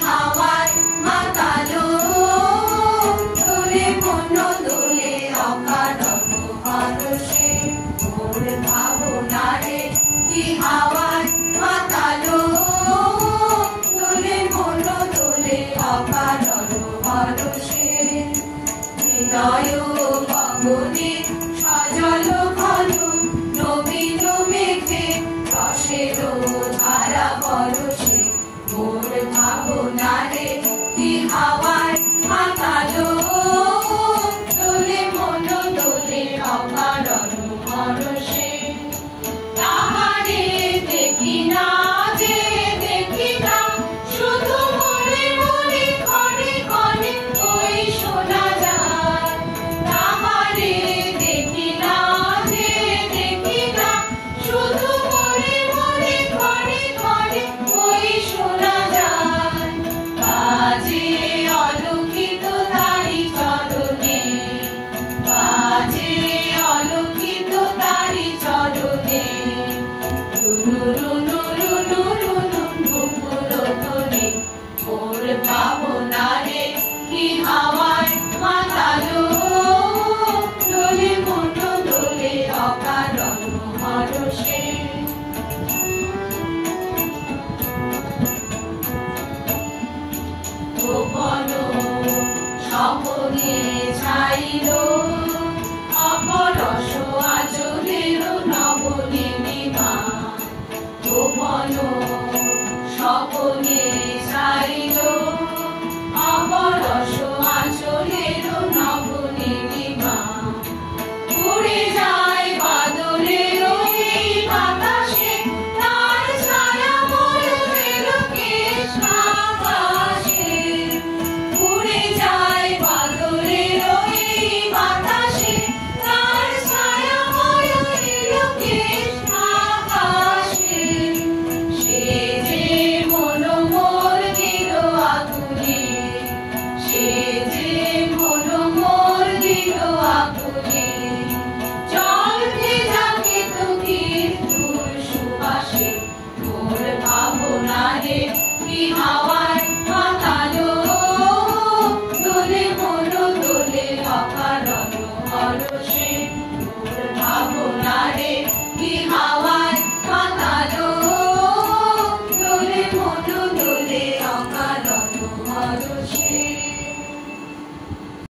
হাওয়ায় মাতালো দোলে মন দোলে অকারণ হরষে মোর ভাবনারে কি হাওয়ায় মাতালো দোলে মন দোলে অকারণ হরষে হৃদয় গগনে সজল ঘন নবীন মেঘে রসের ধারা বরষে মোর ভাবনারে কি হাওয়ায় মাতালো দোলে মন দোলে অকারণ হরষে তাহারে দেখি না যে দেখি না শুধু মনে মনে ক্ষণে ক্ষণে ওই শোনা যায় তাহারে দেখি না যে দেখি না শুধু মনে মনে ক্ষণে ক্ষণে ওই শোনা যায় বাজে অলৌকিক তারি চরণে বাজে অলৌকিক তারি চরণে মোর ভাবনারে কি হাওয়ায় মাতালো দোলে মন দোলে অকারণ হরষে গোপন স্বপনে ছাইল অপরস আচলের নবনীলিমা গোপন স্বপনে ছাইল অপরস আচলের নবনীলিমা উড়ে যায় বাদলের এই বাতাসে তার ছায়া ময়ূরের কেশ আকাশে উড়ে যায় বাদলের এই বাতাসে তার ছায়া ময়ূরের কেশ আকাশে সে যে মন মোর দিল আগুনে সে যে মন মোর দিল আগুনে জল ভেজা কেতকীর দূর সুবাসে মোর ভাবনারে কি হাওয়া